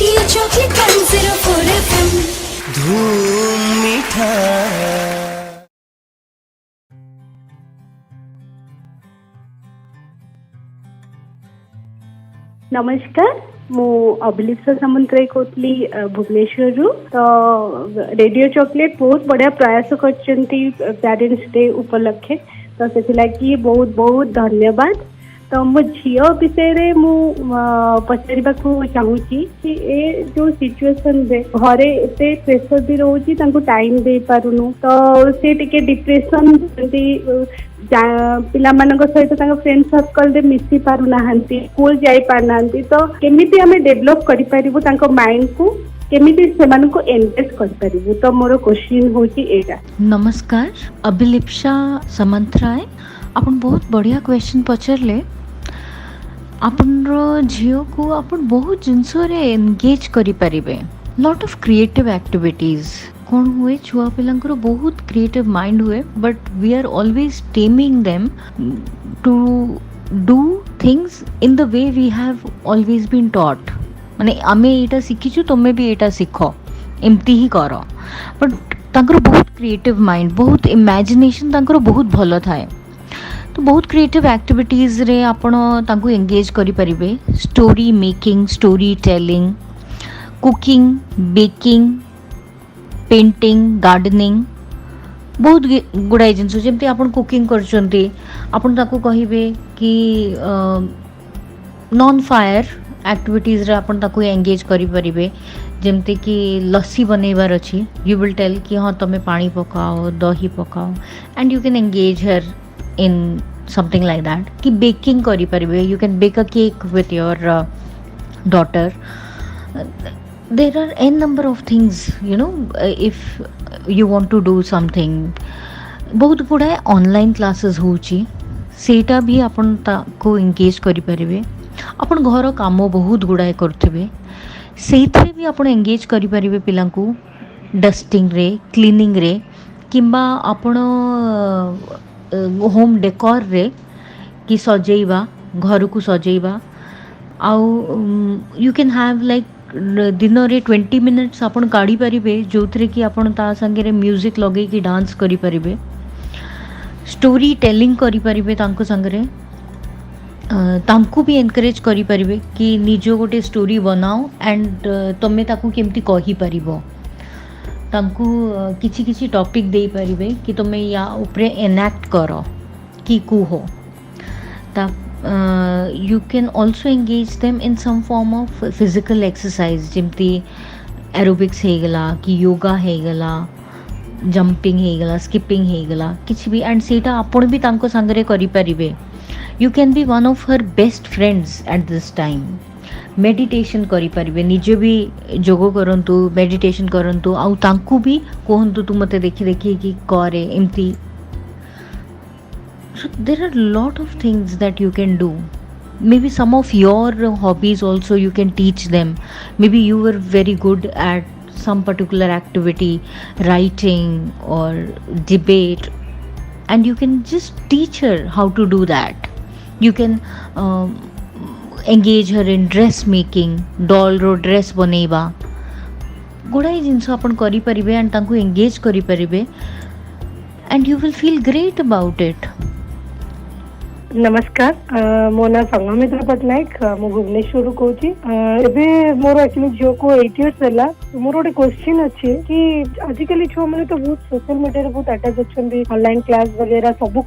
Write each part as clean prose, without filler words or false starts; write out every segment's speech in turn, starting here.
Radio chocolate 104 FM। धूम मीठा। नमस्कार मु अभिलिप्सा सामंतराय कहली भुवनेश्वर तो रेडियो चॉकलेट बहुत बढ़िया प्रयास करछंती पेरेंट्स डे उपलक्षे तो से बहुत बहुत धन्यवाद। तो मो झील विषय मु पचार चाहूँगी कि ए जो सिचुएशन रे घरे एते प्रेशर भी रोची टाइम दे पारुनु तो से टिके डिप्रेशन पिला सहित फ्रेंड सर्कल रे मिसी पारु नाहंती स्कूल जाई पारनांती तो केमिति हमें डेवलप करि परिबु तांको माइंड को केमिति सेमान को एंगेज कर परिबु। तो मोर क्वेश्चन होची एटा। नमस्कार अभिलिप्सा सामंतराय आपण बहुत बढ़िया क्वेश्चन पचारले। आपन झियो को आपन बहुत जिनस एंगेज करि परिबे लॉट ऑफ क्रिएटिव एक्टिविटीज कौन हुए छुआ पिलांकर बहुत क्रिएटिव माइंड हुए but we are always taming them to do things in the way we have always been taught माने आमे एटा शिखिछु तमे भी एटा सिखो एमती ही करो बट तांकर बहुत क्रिएटिव माइंड बहुत इमेजिनेशन तांकर बहुत भलो थाए तो बहुत क्रिएटिव एक्टिविटीज रे आपण तांको एंगेज करि परिबे story making storytelling cooking baking painting gardening बहुत गुड़ाई जिनस जमती आप कुकिंग करचंती आपण ताको कहिबे कि नॉन फायर एक्टिविटीज रे आपण ताको एंगेज करि परिबे जमती कि लस्सी बनैबार अछि यू विल टेल कि हाँ तमे पानी पकाओ दही पकाओ and you can engage her in something like that कि बेकिंग करि परिबे you can bake a cake with your daughter. There are n number of things you know if you want to do something बहुत गुड़ाए online classes होची सेटा भी आपण को engage करि परिबे आपण घर काम बहुत गुड़ाए करथिबे सेथरे भी आपण एंगेज करि परिबे पिला को डस्टिंग रे क्लीनिंग रे किंबा आपण होम डेकोर रे कि सजेइबा घर को सजेइबा आउ यू कैन हैव लाइक दिन रे 20 मिनिट्स आपण काढ़ी परिबे जो थरे कि आपण ता संगे रे म्यूजिक लगे कि डांस करि परिबे स्टोरी टेलिंग करि परिबे तांको संगे रे तांको भी एनकरेज करि परिबे कि निजो गोटे स्टोरी बनाओ एंड तमे ताकू केमती कहि परिबो तांको किछि किछि टॉपिक देई परिबे कि तमे या ऊपर एनैक्ट करो कि को हो ता you can also engage them in some form of physical exercise जिमती aerobics हेगला कि योगा हेगला जंपिंग हेगला स्किपिंग हेगला किछि भी एंड सेटा आपण भी तांको संगरे करि परिबे you can be one of her best friends at this time meditation करि परिबे निजे भी जोग करंतु मेडिटेशन करंतु आउ तांको भी कहंतु तू मते देखि देखि कि करे एमती। So there are a lot of things that you can do. Maybe some of your hobbies also you can teach them. Maybe you were very good at some particular activity, writing or debate, and you can just teach her how to do that. You can engage her in dressmaking, doll ro dress बनैबा गुड़ाई जिनस आपण करि परिबे and तांको engage करि परिबे and you will feel great about it. नमस्कार मो ना संगमित्र पटनायक मु भुवनेश्वर कहूँ एबे मोर एक्चुअली झील को 8 इयर्स है मोर गोटे क्वेश्चन अच्छे कि आजिकल छुआ मैंने तो बहुत सोशल मीडिया बहुत अटैच अच्छा ऑनलाइन क्लास वगैरह सब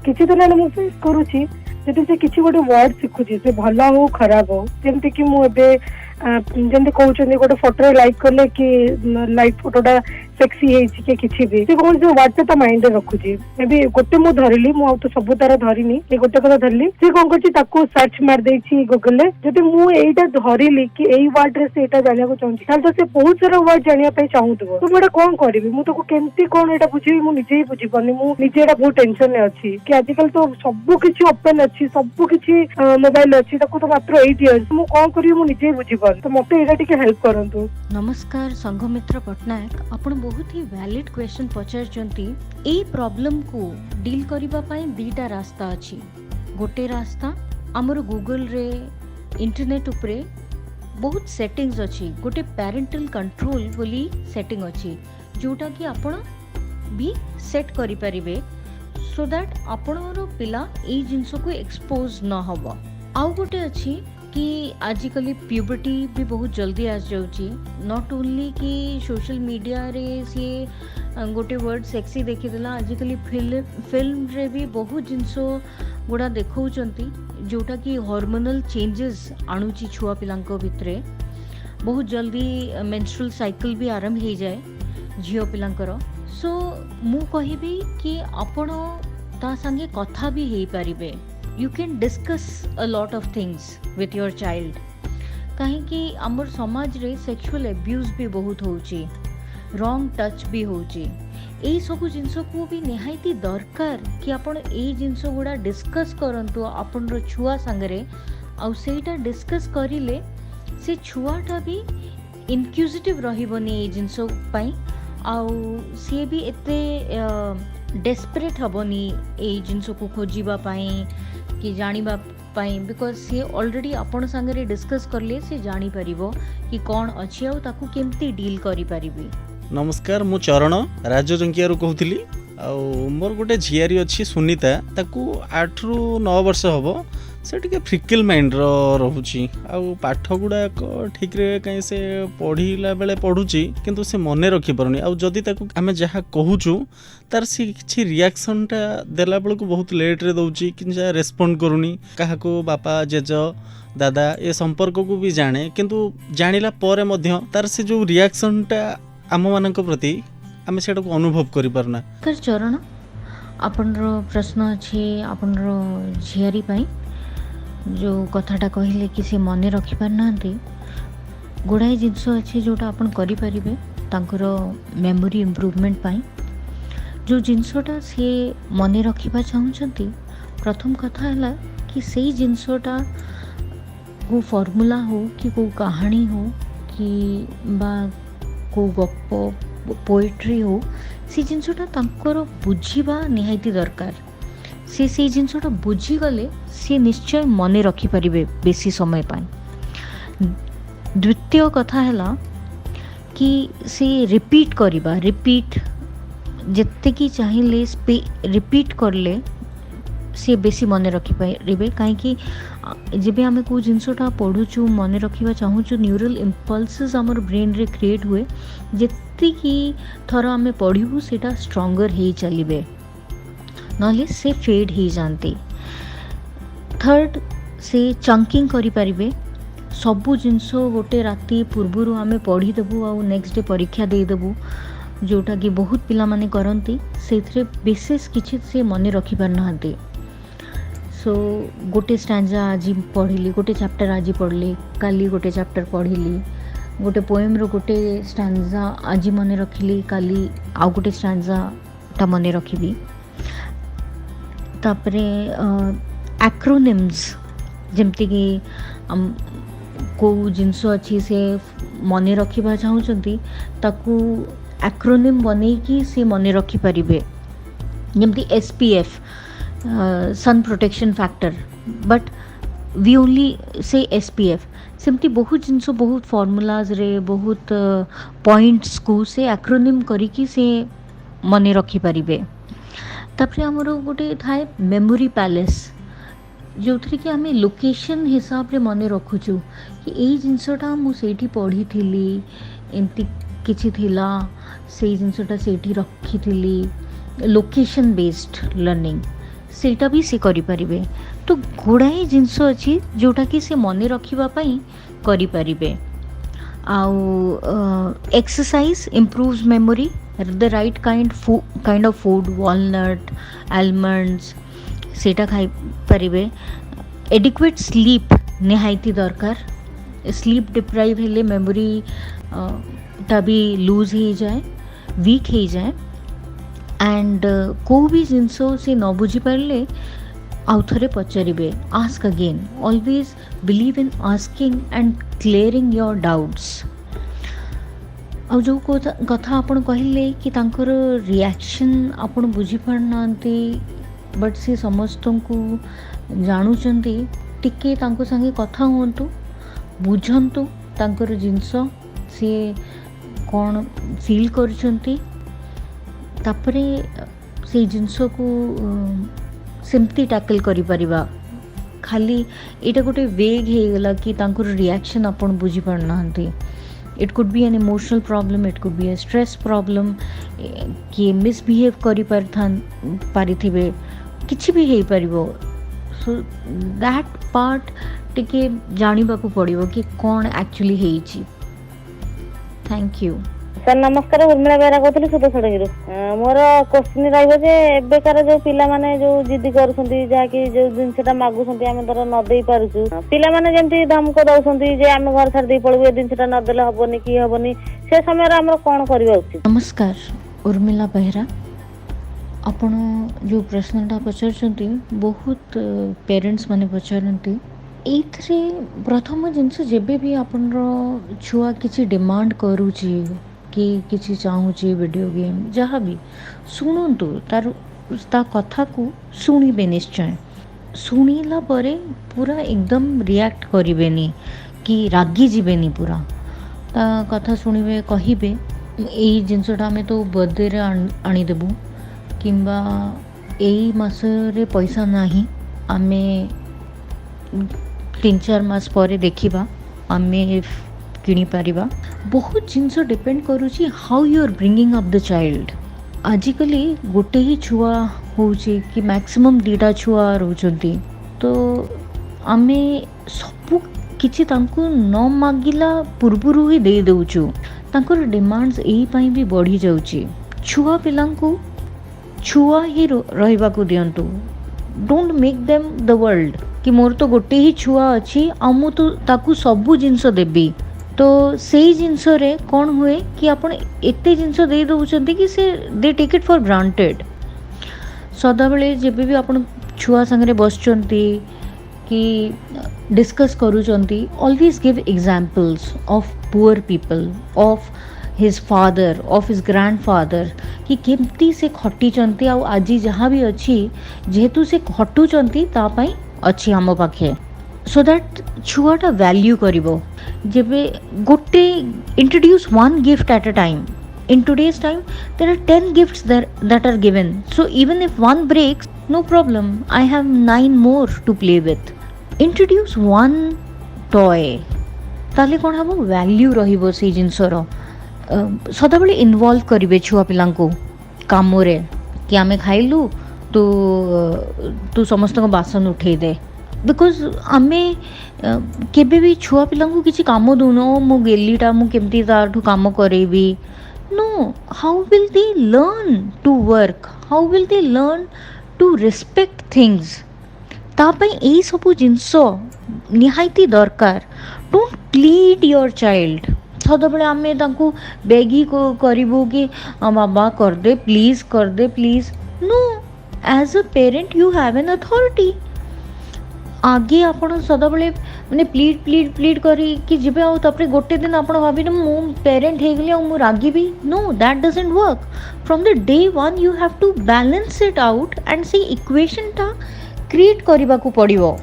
किसी दिन आने मुझे करुच्ची जदि से किसी गोटे वर्ड शिखुची से भल हो खराब हो जमती कि मुझे जमती कहते गोटे फोटो लाइक कले कि लाइक फोटोटा सेक्सी है किसी भी से कौन से वर्ड से माइंड रखुची एबे गोटे मु धरली मु तो सब तार धरिनी ये गोटे कथा धरली से कौन कर सर्च मार देछि गूगल रे जदि मु एटा धरली कि एई वर्ड रे से एटा जानिया को चाहूची ताल तो से बहुत सारा वर्ड जानिया पे चाहूतबो तो मोटा कोन करबी मु तो केमती कोन एटा बुझी मु निजे ही बुझी पानी मु निजे एटा बहुत टेंशन में अछि कि आजकल तो सब किछि ओपन अछि सब किछि मोबाइल अछि ताको तो मात्र 8 इयर्स मु कोन करी मु निजे ही बुझी पानी तो मते एटा टिके हेल्प करंतु। नमस्कार संघमित्र पटनायक आपण बहुत ही वैलिड क्वेश्चन पचारचंती ए प्रॉब्लम को डील करिबा पई दीटा रास्ता अछि गोटे रास्ता हमर गूगल रे इंटरनेट उपरे बहुत सेटिंग्स अच्छी गोटे पेरेंटल कंट्रोल बोली सेटिंग अच्छी जोटा कि आपण भी सेट करि परिबे सो दैट आपणर पिला ए जिंस को एक्सपोज न हबो। आउ गोटे अच्छी कि आजिकली प्यूबर्टी भी बहुत जल्दी आ जाउची नॉट ओनली कि सोशल मीडिया रे सी गोटे वर्ड सेक्सी देखिदेला आजिकली फिल्म रे भी बहुत जिंस गुड़ा देखौचंती जोटा कि हार्मोनल चेंजेस आणुची छुआ पिलांको भितरे बहुत जल्दी मेंस्ट्रुअल साइकिल भी आरंभ हो जाए झियो पिलांकर। सो मु कहिबी कि आपण ता संगे कथा भी हेई परिबे you can discuss a lot of things with your child कहीं आमर समाज रे सेक्सुअल एब्यूज भी बहुत होची रॉन्ग टच भी होची एई सब जिंस को भी निहायती दरकार कि आपण ए जिंस गुड़ा डिस्कस करंतु आपण रो छुआ संगरे आउ सेटा डिस्कस करिले से छुआटा भी इनक्यूजिटिव रहिबनी ए जिंस पई आउ सी भी एते डेस्परेट हबनी ए जिंस को खोजिबा पई कि जानिबा पई बिकॉज सी ऑलरेडी आपण संगरे डिस्कस करले से जानि परिबो कि कौन अछि आ ताकू केमती डील करि परिबी। नमस्कार मु चरण राजजंकियारू कहूली मोर गोटे झियारी अच्छी सुनीता ताकू 8 ରୁ 9 वर्ष हम से टे फ्रिकिल माइंड रोची पाठ गुड़ाक ठीक रे कहीं से पढ़ला बेले पढ़ुची किंतु से मन रखी पारुनी आदि आम जहाँ कहूचु तार सी किसी रिएक्शनटा देला बेलू बहुत लेट रे दौची कि रेस्पॉन्ड करूनी क्या बापा जेज दादा ये संपर्क को भी जाने किंतु जानिला परे मध्य तार से जो रिएक्शनटा आम मान प्रति आम से अनुभव कर पारना। चरण आपण प्रश्न अच्छे आपण झियारी पाई जो कथाटा कहले कि से मन रखी पारना गुड़ाए जिनस अच्छे जोटा आपण करि परिबे तांकर मेमोरी इम्प्रूवमेंट पाई जो जिनसटा से मन रखा चाहूँगी प्रथम कथा है कि से जिनसटा को फॉर्मूला हो कि को कहानी हो कि बा को गप पोएट्री हो से जिनसटा तांकर बुझीबा निहायती दरकार से जिनसटा बुझीगले सी निश्चय मन रखिपारे बेसी समय पाए। द्वितीय कथा है कि से रिपीट करवा रिपीट जिते कि चाहिए रिपीट करले सी बेसी मन रखिपारे कहीं जब आम को जिनसटा पढ़ुचु मन रखा चाहूँ न्यूरल इम्पल्सेस आमर ब्रेन रे क्रिएट हुए जिते कि थर आम पढ़ू सेटा स्ट्रंगर हो चलिए नले से फेड हो जाती। थर्ड से चंकिंग करें सबू जिनस गोटे राति पूर्वर आम पढ़ीदेबू आ नेक्स्ट डे परीक्षा देदेबू जोटा कि बहुत पिला माने करती से विशेष किसी से मन रखी पारना। सो गोटे स्टैंजा आज पढ़ी गोटे चैप्टर आज पढ़ली काली गोटे चैप्टर पढ़ी गोटे पोएम रो गोटे स्टैंजा आज मन रखिली काली आउ गोटे स्टैंजा टा मन रखी तापरे एक्रोनिम्स जमती कि को जिनस अच्छी से मन रखा चाहूँगी ताकू एक्रोनिम बनईकी से मन रखिपारे जमती SPF sun protection factor but we only say SPF सेमती बहुत जिनस बहुत फॉर्मूलाज रे बहुत पॉइंट्स को से एक्रोनिम करिकी से मन रखिपारे। तापर आमर गोटे थाए मेमोरी पैलेस जो थी कि आम लोकेशन हिसाब रे मन रखुचु कि यही जिनसटा मुझे पढ़ी थी एमती किछि थिला से जिनसटा से रखी लोकेशन बेस्ड लर्निंग सेटा भी से करि परिबे। तो गुड़ाए जिनस अच्छी जोटा कि से मन रखापी करें आउ exercise improves memory the right kind of food walnut almonds सेटा खाई परिबे। एडिक्वेट स्लीप निहायती दरकार स्लीप डिप्राइव हेले मेमोरी टा भी लूज हो जाए वीक हो जाए एंड को भी जिनस से न बुझी पारे आउ थे पचारे ask again always believe in asking and clearing your doubts. आ जो कथा आपन कहले कि तांकर रिएक्शन आपन बुझी पारना बट से समस्त को जानूचंती टिके तांको संगे कथा हुंतु बुझंतु ତାଙ୍କର ଜିନିଷ ସିଏ କ'ଣ ଫିଲ୍ କରୁଛନ୍ତି, ତାପରେ ସେଇ ଜିନିଷକୁ ସେମିତି ଟ୍ୟାକଲ୍ କରିପାରିବା। ଖାଲି ଏଇଟା ଗୋଟେ ଭେଗ୍ ହେଇଗଲା କି ତାଙ୍କର ରିଆକ୍ସନ୍ ଆପଣ ବୁଝିପାରୁନାହାନ୍ତି। It could be an emotional problem, it could be A stress problem, किए मिसबिहेव करिथिबे, किछि भी हेई परिबो। सो दैट पार्ट टिके जानिबा को पड़िबो कि कौन एक्चुअली हेइछि। Thank you sir. नमस्कार, उर्मिला बेहरा कहते सुदर्शनगिरी। मोर क्वेश्चन रही एबेकार जो पिला माने जो जिद करुछंती जाकि जो जिनसटा मागुछंती आमे धर न देई पारुछु, पिला माने जेंति धमक दउछंती जे आमे घर छाड़ देई पळबो, ए जिनसटा न देले हबोनी कि हबोनी, से समय रे हमर कोन करबा उचित? नमस्कार, उर्मिला बेहरा। आपण जो प्रश्नटा पचारछंती बहुत पेरेंट्स माने पचारंती। एथरे प्रथम जिनस जेबे भी आपण छुआ किछि डिमांड करूची कि किसी चाहूँ वीडियो गेम जहाँ भी शुणु ता कथा को शुणिबे निश्चय। शुणिला परे पूरा एकदम रिएक्ट करिवेनी कि रागी जीवेनी, पूरा ता कथा शुणिबे, कहिबे एई जिनसटा आमे तो बर्थडे रे आनीदेबू किंबा एई मासरे पैसा नाही, आमे 3-4 मास परे देखिबा, आमे किणी पारिबा। बहुत जिनस डिपेंड करूची how you are bringing up the child. आजिकली गोटे ही छुआ होउची कि मैक्सिमम 2टा छुआ रहउचंती, तो आमे सबु किछि तांको न मागिला पूर्वरु ही दे देउछु। तांकर डिमांड्स एही पई भी बढ़ी जाउची। छुआ पिलांको छुआ ही रहिबा को दियंतु। Don't make them the world कि मोर तो गोटे ही छुआ अछि आ मु तो ताकू सबु जिनस देबी। तो सेई जिनस रे कौन हुए कि आपण एते जिनस दे दउचंती कि से दे टेक इट फॉर ग्रांटेड। सदा बेले जेबे भी आपण छुआ संगे बसचंती कि डिस्कस करूचंती, always give examples of poor people, of his father, of his grandfather, कि केमती से खटीचंती आ आज जहाँ भी अच्छी जेहेतु से खटुचंती ता पई अच्छी आम पाखे, सो दैट छुआटा वैल्यू करिवो। जेबे गोटे introduce 1 gift at a time. In today's time there are 10 gifts that are given, so even if one breaks, no problem, I have 9 more to play with. Introduce 1 toy, ताले कोन हबो value रहिबो से जिंसर। सदा बेले involve करिवे छुआ पिलांको कामोरे कि आमे खाइलु तू समस्त को बासन उठे दे। बिकॉज आमे केबे भी छुआ पिलांको किछि काम दुनो, मो गेलीटा मु केमती तारठु काम करेबी। No, how will they learn to work, how will they learn to respect things. तापई एई सबु जिंसो निहायती दरकार। Don't plead your child. सदाबेले आमे तांको बेगी को करिबो कि बाबा कर दे please. No, as a parent you have an authority. आगे आपण सदाबेले माने प्लीड करी कि जिबे आ तापरे गोटे दिन आपण भाबी मु पेरेंट हे गेली आ मु रागी भी। No, that doesn't work. From the day 1 you have to balance it out and से इक्वेशन टा क्रिएट करबा को पड़िबो।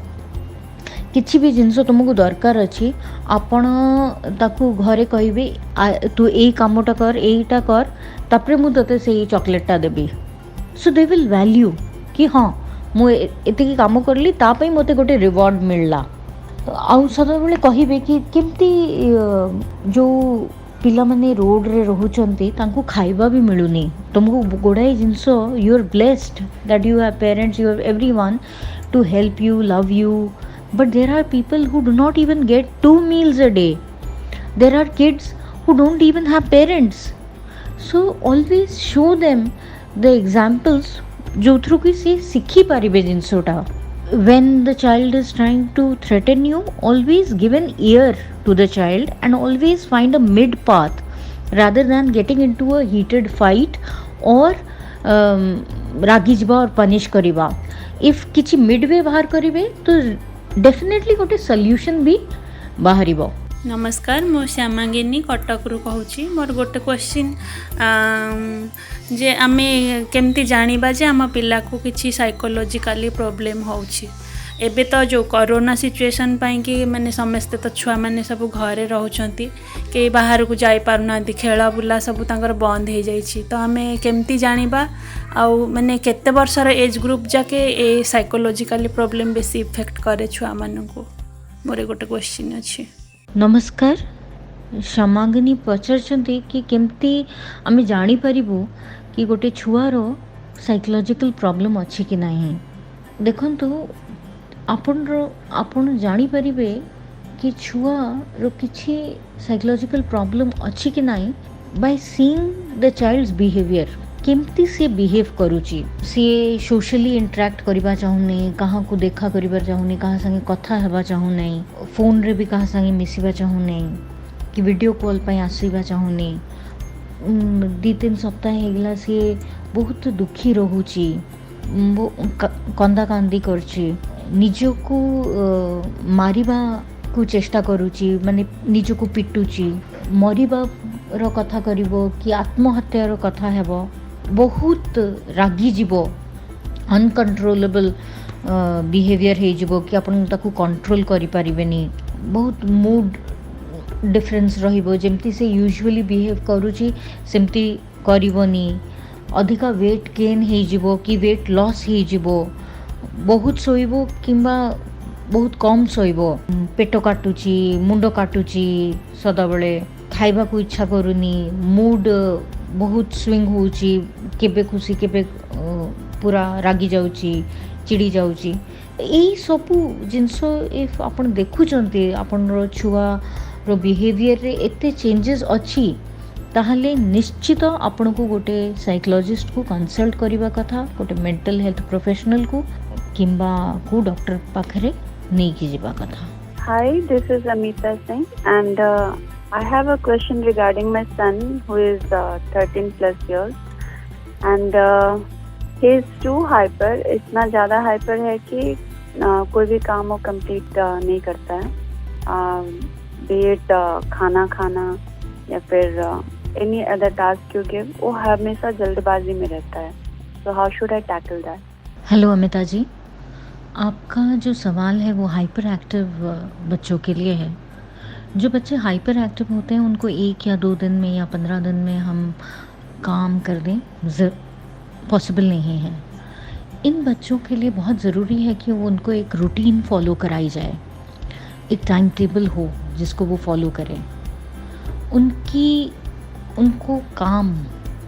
किछि भी जिनस तुमको दरकार अछि, आपण ताकू घरे कहिबे तू एई कामटा कर, एईटा कर, तापरे मु तते सेई चॉकलेटटा देबी। सो दे विल वैल्यू कि हाँ मु एतिकी काम करली तापई मते गोटे रिवॉर्ड मिलला। आउ सदाबेले कहिबे कि केमती जो पिला माने रोड रे रहुचंती तांको खाइबा भी मिलुनी। तुमको गोडाई जिनस you are blessed that you have parents, you have everyone to help you, love you, but there are people who do not even get 2 meals a day. There are kids who don't even have parents. So always show them the examples जो through कि से सीखी पारिबे जिनसोटा। When the child is trying to threaten you, always give an ear to the child and always find a mid path rather than getting into a heated fight or रागी जिबा और punish करिबा। if किछि midway बाहर करिबे तो definitely गोटे solution भी बाहरिबो। नमस्कार, मो श्यामांगिनी कटक रु कहूची। मोर गोटे क्वेश्चन जे आमे केमती जानिबा जे आम पिला को किछि साइकोलॉजिकली प्रॉब्लम होउची। एबे तो जो कोरोना सिचुएशन पाई कि माने समस्ते तो छुआ माने सब घरे रहउछंती के बाहर को जाई पारुना खेला बुला सब तांकर बंद हो जाइछि तो आमे केमती जानिबा आउ माने केते वर्षर एज ग्रुप जाके ए साइकोलॉजिकली प्रॉब्लम बेसी इफेक्ट करे छुआ माननको मोरे गोटे क्वेश्चन अछि। नमस्कार, क्षमागिनी पचारछंती कि केमती आमे जानी परिबु कि गोटे छुआर साइकोलॉजिकल प्रॉब्लम अछि कि नाही। देखंतु आपण जानी परिबे कि छुआर किछि साइकोलॉजिकल प्रॉब्लम अछि कि नाही by seeing the child's behaviour. केमती से बिहेव करूची, सी सोशली इंटरेक्ट करबा चाहुनी, कहाँ को देखा करबा चाहुनी, कहाँ संगे कथा हेबा चाहुनी, फोन रे भी कहाँ संगे मिसिबा चाहुनी कि वीडियो कॉल पे आसीबा चाहुनी। 2-3 सप्ताह हेगला सी बहुत दुखी रहूची, कंदा कांदी करची, निजको मारिबा को चेष्टा करूची, माने निजको पिटुची, मरिबा रो कथा करिवो कि आत्महत्या रो कथा हेबो, बहुत रागी जीवो, अनकंट्रोलेबल बिहेवियर हे जीवो कि आपण ताकू कंट्रोल करि परिबेनी, बहुत मूड डिफरेंस रहिबो, जेमती से यूजुअली बिहेव करूची सेमती करिवोनी, अधिका वेट गेन हे जीवो कि वेट लॉस हे जीवो, बहुत सोइबो किंबा बहुत कम सोइबो, पेट काटुची, मुंड काटुची, सदाबले खाइबा को इच्छा करूनी, मूड बहुत स्विंग होउची, केबे खुशी केबे पूरा रागी जाउची, चिड़ी जाउची। एई सबु जिनसो इफ आपण देखुचंती आपण रो छुआ रो बिहेवियर रे एते चेंजेस अछि ताहले निश्चित आपण को गोटे साइकोलॉजिस्ट को कंसल्ट करिबा कथा, गोटे मेंटल हेल्थ प्रोफेशनल को किंबा को डॉक्टर पाखरे नै कि जिबा कथा। Hi, this is Amita Singh and I have a question regarding my son who is 13 plus years and he is too hyper, इतना ज़्यादा hyper है कि कोई भी काम वो complete नहीं करता है, be it खाना खाना या फिर any other task you give, वो हमेशा जल्दबाजी में रहता है। So how should I tackle that? हेलो अमिता जी, आपका जो सवाल है वो हाइपर एक्टिव बच्चों के लिए है। जो बच्चे हाइपर एक्टिव होते हैं उनको 1 या 2 दिन में या 15 दिन में हम काम कर दें पॉसिबल नहीं है। इन बच्चों के लिए बहुत ज़रूरी है कि वो उनको एक रूटीन फॉलो कराई जाए, एक टाइम टेबल हो जिसको वो फॉलो करें। उनको काम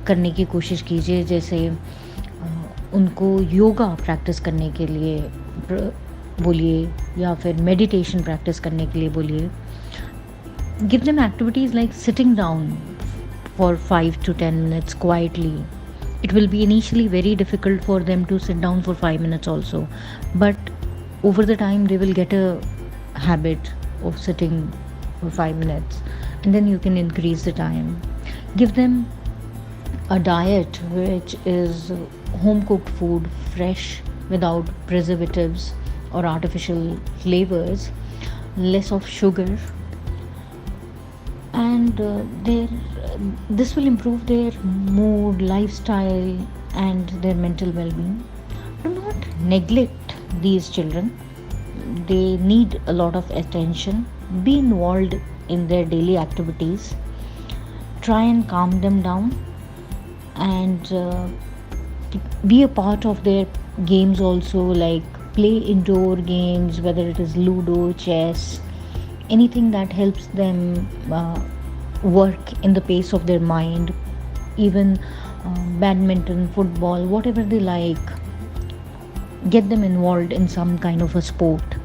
करने की कोशिश कीजिए, जैसे उनको योगा प्रैक्टिस करने के लिए बोलिए या फिर मेडिटेशन प्रैक्टिस करने के लिए बोलिए। Give them activities like sitting down for 5 to 10 minutes quietly. It will be initially very difficult for them to sit down for 5 minutes also, but over the time they will get a habit of sitting for 5 minutes and then you can increase the time. Give them a diet which is home cooked food, fresh, without preservatives or artificial flavors, less of sugar, and this will improve their mood, lifestyle and their mental well-being. Do not neglect these children. They need a lot of attention. Be involved in their daily activities. Try and calm them down and be a part of their games also, like play indoor games, whether it is Ludo, chess, anything that helps them work in the pace of their mind, even badminton, football, whatever they like. Get them involved in some kind of a sport.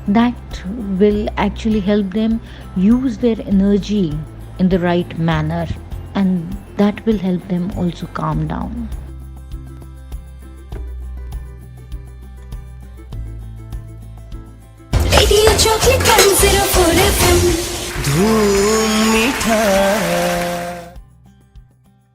That will actually help them use their energy in the right manner, and that will help them also calm down. Radio Chocolate 104 FM. धूम मीठा